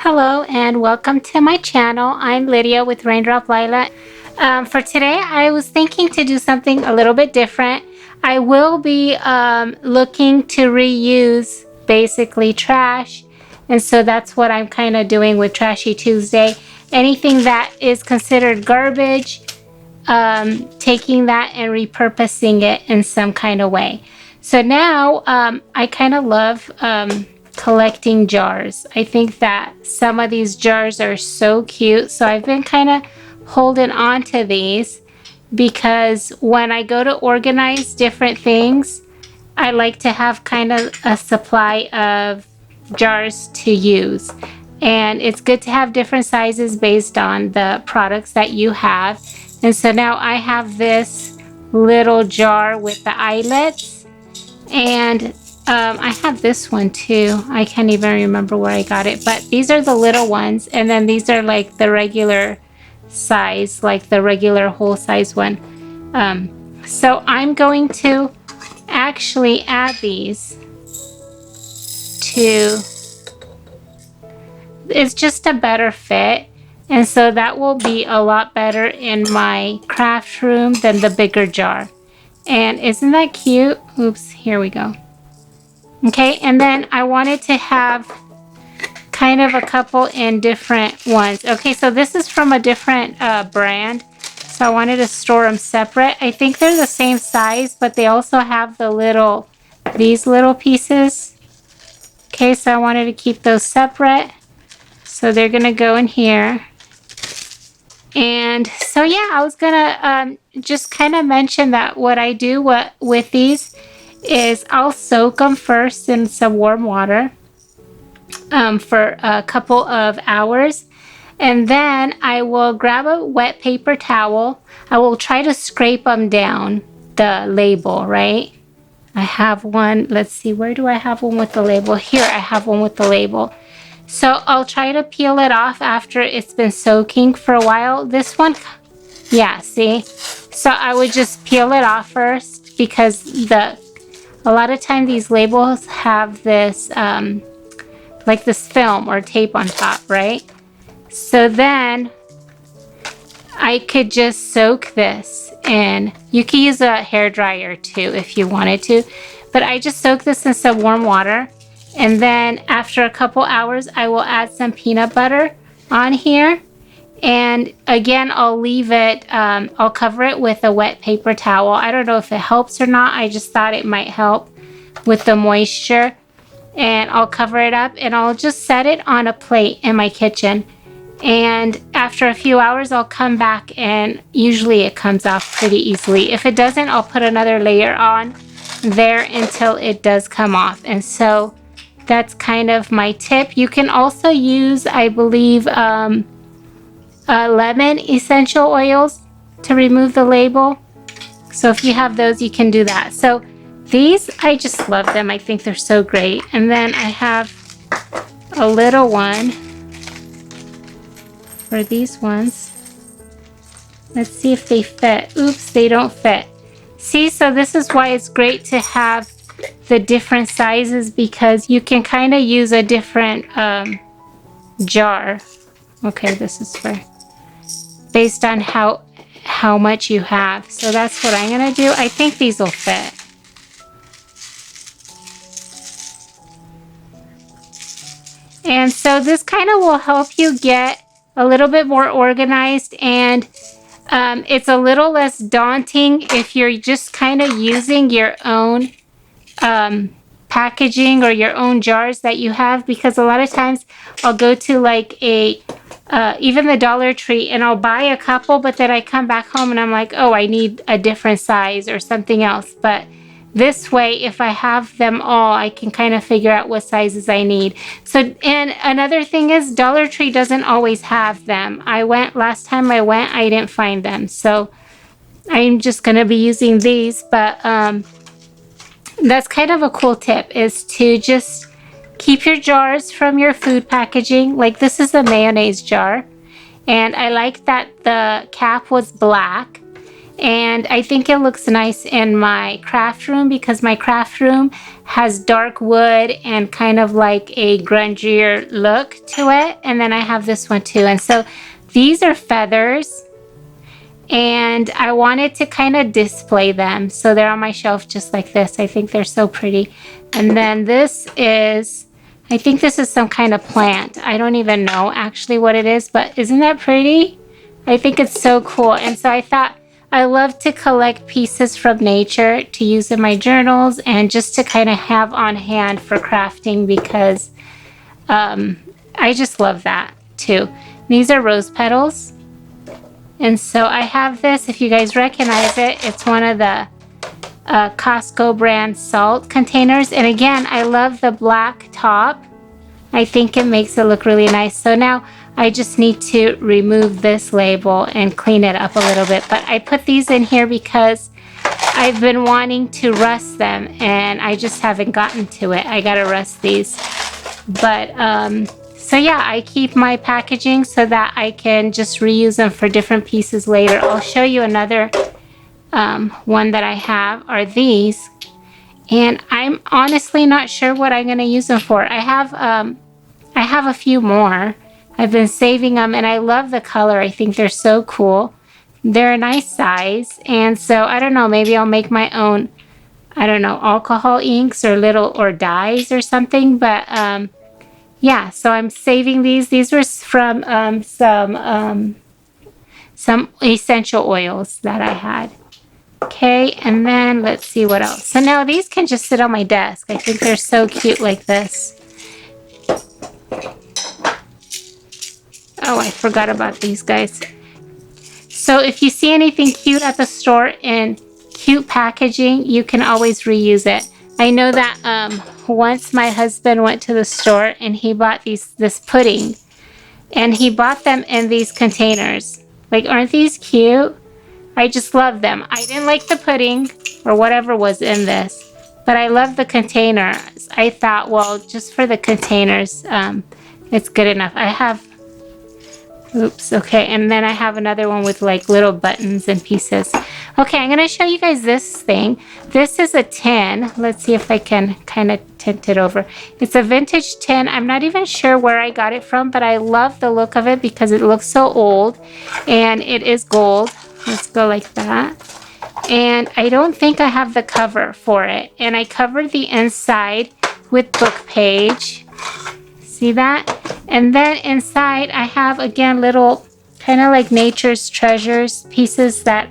Hello and welcome to my channel. I'm Lydia with Raindrop Lila. For today I was thinking to do something a little bit different. I will be looking to reuse basically trash, and so that's what I'm kind of doing with Trashy Tuesday. Anything that is considered garbage, taking that and repurposing it in some kind of way. So now I kind of love collecting jars. I think that some of these jars are so cute, so I've been kind of holding on to these because when I go to organize different things, I like to have kind of a supply of jars to use, and it's good to have different sizes based on the products that you have. And so now I have this little jar with the eyelets, and I have this one too. I can't even remember where I got it, but these are the little ones, and then these are like the regular size, like the regular whole size one. So I'm going to actually add these to, it's just a better fit, and so that will be a lot better in my craft room than the bigger jar. And isn't that cute? Oops, here we go. Okay, and then I wanted to have kind of a couple in different ones. Okay, so this is from a different brand, so I wanted to store them separate. I think they're the same size, but they also have the little, these little pieces. Okay, so I wanted to keep those separate. So they're gonna go in here. And so yeah, I was gonna just kind of mention that what I do with these is I'll soak them first in some warm water for a couple of hours, and then I will grab a wet paper towel. I will try to scrape them down the label, right? I have one, let's see, where do I have one with the label? Here, I have one with the label. So I'll try to peel it off after it's been soaking for a while. This one, yeah, see? So I would just peel it off first because a lot of times these labels have this, like this film or tape on top, right? So then I could just soak this in. You could use a hair dryer too if you wanted to, but I just soak this in some warm water. And then after a couple hours, I will add some peanut butter on here. And again, I'll leave it, I'll cover it with a wet paper towel. I don't know if it helps or not. I just thought it might help with the moisture. And I'll cover it up and I'll just set it on a plate in my kitchen. And after a few hours, I'll come back and usually it comes off pretty easily. If it doesn't, I'll put another layer on there until it does come off. And so that's kind of my tip. You can also use, I believe, lemon essential oils to remove the label. So if you have those, you can do that. So these, I just love them. I think they're so great. And then I have a little one for these ones. Let's see if they fit. Oops, they don't fit. See, so this is why it's great to have the different sizes, because you can kind of use a different jar. Okay, this is for based on how much you have. So that's what I'm gonna do. I think these will fit. And so this kind of will help you get a little bit more organized, and it's a little less daunting if you're just kind of using your own packaging or your own jars that you have, because a lot of times I'll go to like even the Dollar Tree and I'll buy a couple, but then I come back home and I'm like, oh, I need a different size or something else. But this way, if I have them all, I can kind of figure out what sizes I need. So, and another thing is Dollar Tree doesn't always have them. Last time I went, I didn't find them. So I'm just going to be using these, but that's kind of a cool tip, is to just keep your jars from your food packaging. Like this is a mayonnaise jar, and I like that the cap was black. And I think it looks nice in my craft room because my craft room has dark wood and kind of like a grungier look to it. And then I have this one too. And so these are feathers. And I wanted to kind of display them. So they're on my shelf just like this. I think they're so pretty. And then this is, I think this is some kind of plant. I don't even know actually what it is, but isn't that pretty? I think it's so cool. And so I thought I love to collect pieces from nature to use in my journals and just to kind of have on hand for crafting because I just love that too. These are rose petals. And so I have this, if you guys recognize it, it's one of the Costco brand salt containers. And again, I love the black top. I think it makes it look really nice. So now I just need to remove this label and clean it up a little bit. But I put these in here because I've been wanting to rust them and I just haven't gotten to it. I gotta rust these. But so yeah, I keep my packaging so that I can just reuse them for different pieces later. I'll show you another one that I have are these. And I'm honestly not sure what I'm gonna use them for. I have a few more. I've been saving them and I love the color. I think they're so cool. They're a nice size. And so I don't know, maybe I'll make my own, I don't know, alcohol inks or dyes or something. But yeah, so I'm saving these. These were from some essential oils that I had. Okay, and then let's see what else. So now these can just sit on my desk. I think they're so cute like this. Oh, I forgot about these guys. So if you see anything cute at the store in cute packaging, you can always reuse it. I know that once my husband went to the store and he bought this pudding. And he bought them in these containers. Like, aren't these cute? I just love them. I didn't like the pudding or whatever was in this. But I love the containers. I thought, well, just for the containers, it's good enough. I have... Oops, okay, and then I have another one with like little buttons and pieces. Okay, I'm gonna show you guys this thing. This is a tin. Let's see if I can kind of tint it over. It's a vintage tin. I'm not even sure where I got it from, but I love the look of it because it looks so old and it is gold. Let's go like that. And I don't think I have the cover for it. And I covered the inside with book page. See that? And then inside I have, again, little kind of like nature's treasures, pieces that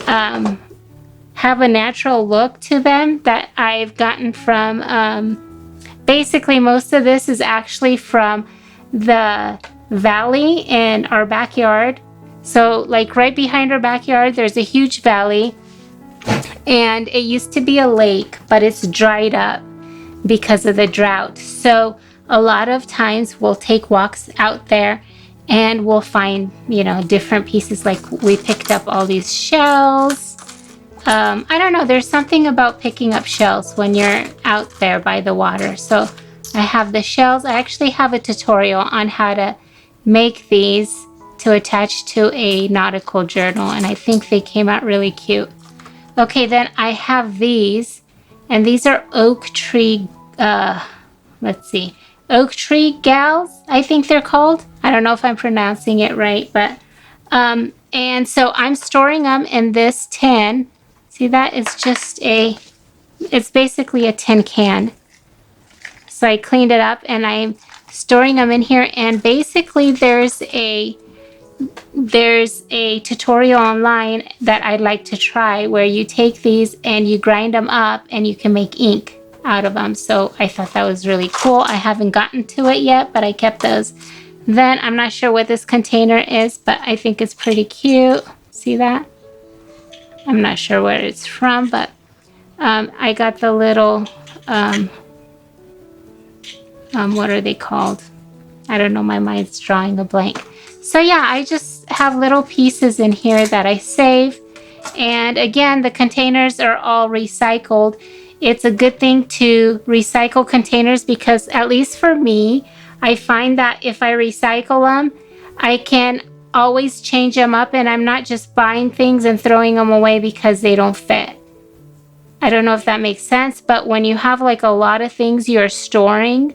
have a natural look to them that I've gotten from, basically most of this is actually from the valley in our backyard. So like right behind our backyard, there's a huge valley and it used to be a lake, but it's dried up because of the drought. So a lot of times we'll take walks out there and we'll find, you know, different pieces. Like we picked up all these shells. I don't know, there's something about picking up shells when you're out there by the water. So I have the shells. I actually have a tutorial on how to make these to attach to a nautical journal. And I think they came out really cute. Okay, then I have these. And these are oak tree, let's see. Oak tree gals, I think they're called. I don't know if I'm pronouncing it right, but and so I'm storing them in this tin. See that? It's basically a tin can. So I cleaned it up and I'm storing them in here, and basically there's a tutorial online that I'd like to try where you take these and you grind them up and you can make ink out of them. So I thought that was really cool. I haven't gotten to it yet, but I kept those. Then I'm not sure what this container is, but I think it's pretty cute. See that? I'm not sure where it's from, but I got the little what are they called? I don't know, my mind's drawing a blank. So yeah, I just have little pieces in here that I save. And again, the containers are all recycled. It's a good thing to recycle containers because, at least for me, I find that if I recycle them, I can always change them up, and I'm not just buying things and throwing them away because they don't fit. I don't know if that makes sense, but when you have like a lot of things you're storing,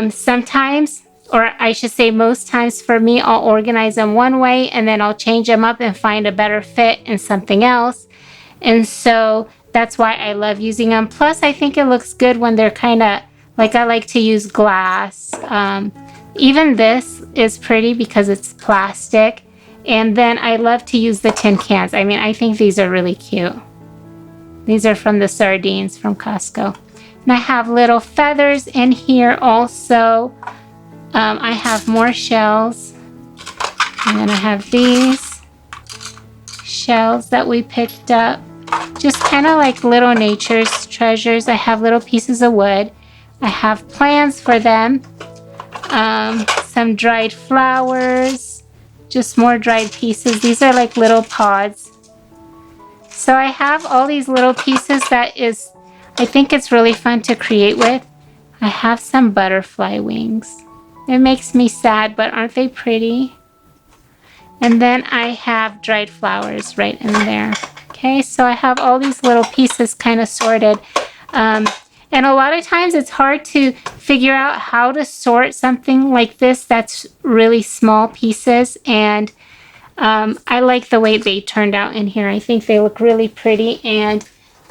sometimes, or I should say most times for me, I'll organize them one way and then I'll change them up and find a better fit in something else. And so that's why I love using them. Plus, I think it looks good when they're kind of, like, I like to use glass. Even this is pretty because it's plastic. And then I love to use the tin cans. I mean, I think these are really cute. These are from the sardines from Costco. And I have little feathers in here also. I have more shells. And then I have these shells that we picked up. Just kind of like little nature's treasures. I have little pieces of wood. I have plants for them. Some dried flowers. Just more dried pieces. These are like little pods. So I have all these little pieces that is, I think it's really fun to create with. I have some butterfly wings. It makes me sad, but aren't they pretty? And then I have dried flowers right in there. Okay, so I have all these little pieces kind of sorted. And a lot of times it's hard to figure out how to sort something like this that's really small pieces. And I like the way they turned out in here. I think they look really pretty. And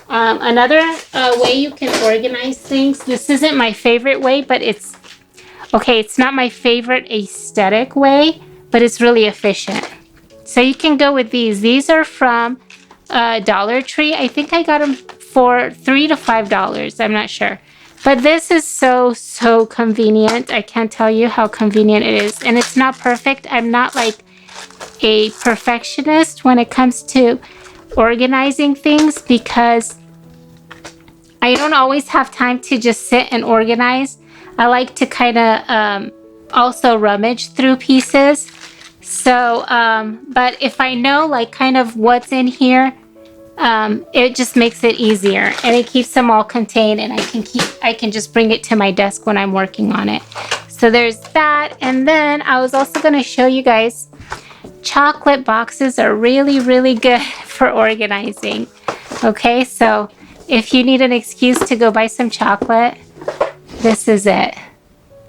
another way you can organize things, this isn't my favorite way, but it's, okay, it's not my favorite aesthetic way, but it's really efficient. So you can go with these. These are from Dollar Tree. I think I got them for $3 to $5. I'm not sure. But this is so convenient. I can't tell you how convenient it is. And it's not perfect. I'm not like a perfectionist when it comes to organizing things because I don't always have time to just sit and organize. I like to kind of also rummage through pieces. So, but if I know like kind of what's in here, it just makes it easier and it keeps them all contained, and I can just bring it to my desk when I'm working on it. So there's that. And then I was also going to show you guys, chocolate boxes are really good for organizing. Okay, so if you need an excuse to go buy some chocolate, this is it.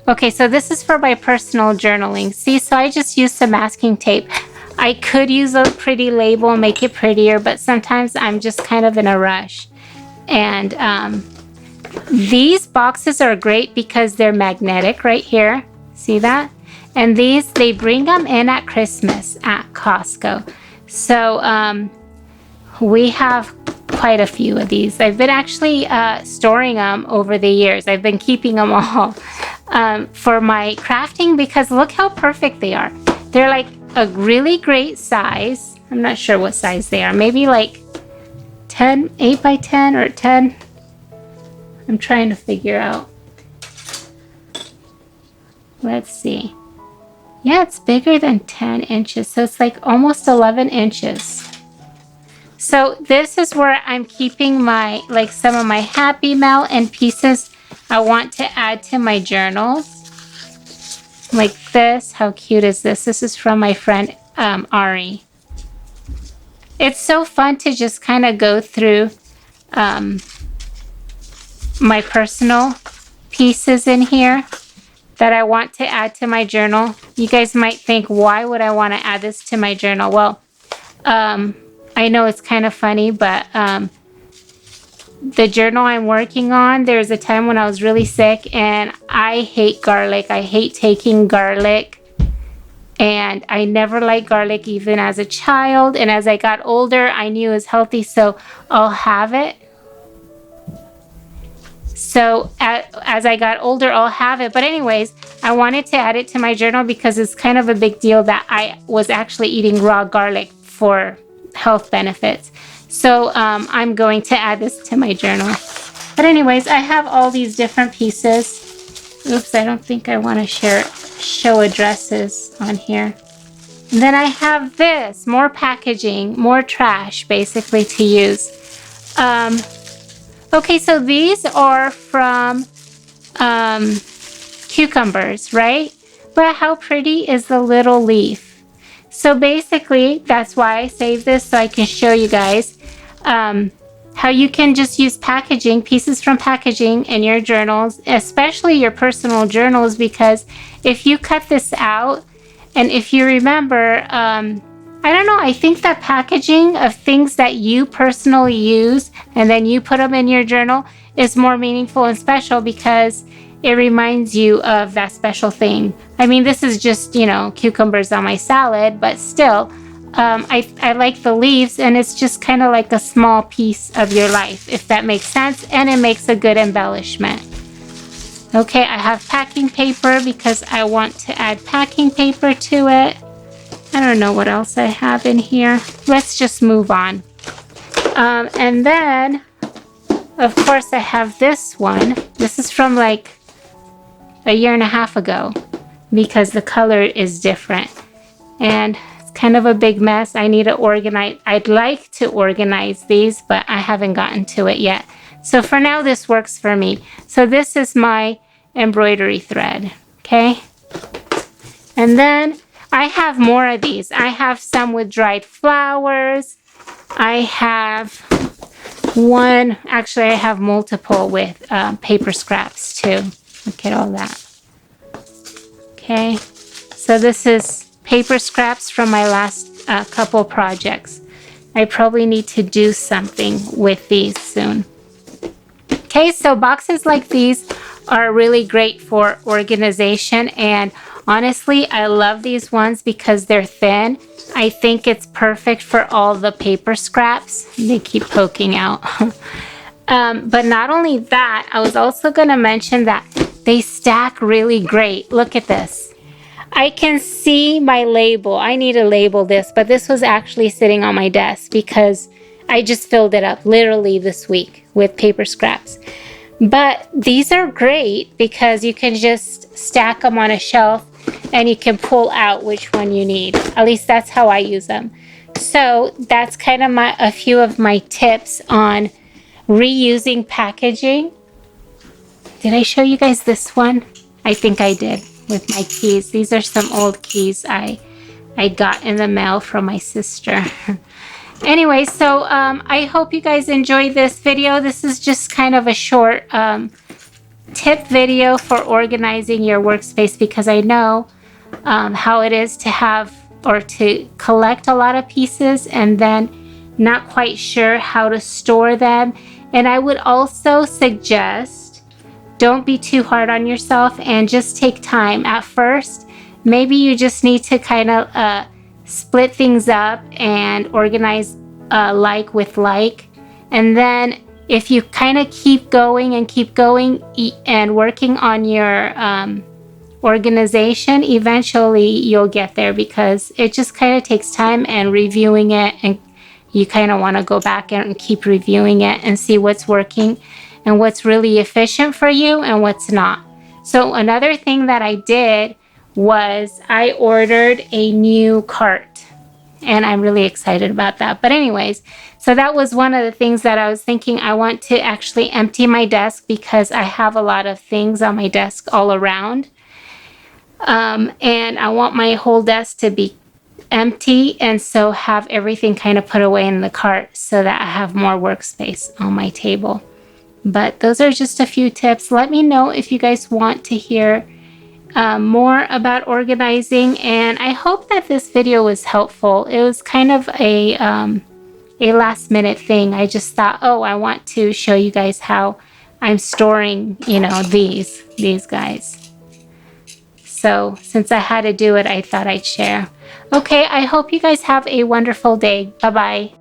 Okay, so this is for my personal journaling. See, so I just used some masking tape. I could use a pretty label and make it prettier, but sometimes I'm just kind of in a rush. And these boxes are great because they're magnetic right here. See that? And these, they bring them in at Christmas at Costco. So we have quite a few of these. I've been actually storing them over the years. I've been keeping them all for my crafting because look how perfect they are. They're like a really great size. I'm not sure what size they are. Maybe like 8 by 10 or 10. I'm trying to figure out. Let's see. Yeah, it's bigger than 10 inches. So it's like almost 11 inches. So this is where I'm keeping my, like some of my Happy Mail and pieces I want to add to my journals. Like this. How cute is this? This is from my friend Ari. It's so fun to just kind of go through my personal pieces in here that I want to add to my journal. You guys might think, why would I want to add this to my journal? Well, I know it's kind of funny, but the journal I'm working on, there's a time when I was really sick and I hate garlic. I hate taking garlic. And I never liked garlic even as a child. And as I got older, I knew it was healthy, so I'll have it. So as I got older, I'll have it. But anyways, I wanted to add it to my journal because it's kind of a big deal that I was actually eating raw garlic for health benefits. So I'm going to add this to my journal. But anyways, I have all these different pieces. Oops, I don't think I want to show addresses on here. And then I have this, more packaging, more trash basically to use. Okay, so these are from cucumbers, right? But how pretty is the little leaf? So basically, that's why I saved this, so I can show you guys how you can just use packaging, pieces from packaging in your journals, especially your personal journals, because if you cut this out, and if you remember, I don't know, I think that packaging of things that you personally use and then you put them in your journal is more meaningful and special because it reminds you of that special thing. I mean, this is just, you know, cucumbers on my salad, but still, I like the leaves, and it's just kind of like a small piece of your life, if that makes sense, and it makes a good embellishment. Okay, I have packing paper because I want to add packing paper to it. I don't know what else I have in here. Let's just move on. And then, of course, I have this one. This is from like a year and a half ago because the color is different. And it's kind of a big mess. I need to organize. I'd like to organize these, but I haven't gotten to it yet. So for now, this works for me. So this is my embroidery thread, okay? And then I have more of these. I have some with dried flowers. I have one, actually I have multiple with paper scraps too. Look at all that. Okay, so this is paper scraps from my last couple projects. I probably need to do something with these soon. Okay, so boxes like these are really great for organization, and honestly, I love these ones because they're thin. I think it's perfect for all the paper scraps. They keep poking out. But not only that, I was also going to mention that they stack really great. Look at this. I can see my label. I need to label this, but this was actually sitting on my desk because I just filled it up literally this week with paper scraps. But these are great because you can just stack them on a shelf and you can pull out which one you need. At least that's how I use them. So that's kind of a few of my tips on reusing packaging. Did I show you guys this one? I think I did with my keys. These are some old keys I got in the mail from my sister. Anyway, so I hope you guys enjoyed this video. This is just kind of a short tip video for organizing your workspace because I know how it is to have or to collect a lot of pieces and then not quite sure how to store them. And I would also suggest don't be too hard on yourself and just take time. At first, maybe you just need to kind of split things up and organize like with like. And then if you kind of keep going and working on your organization, eventually you'll get there because it just kind of takes time and reviewing it, and you kind of want to go back and keep reviewing it and see what's working and what's really efficient for you and what's not. So another thing that I did was I ordered a new cart, and I'm really excited about that. But anyways, so that was one of the things that I was thinking. I want to actually empty my desk because I have a lot of things on my desk all around. And I want my whole desk to be empty, and so have everything kind of put away in the cart so that I have more workspace on my table. But those are just a few tips. Let me know if you guys want to hear more about organizing, and I hope that this video was helpful. It was kind of a last minute thing. I just thought, oh, I want to show you guys how I'm storing, you know, these guys. So since I had to do it, I thought I'd share. Okay, I hope you guys have a wonderful day. Bye-bye.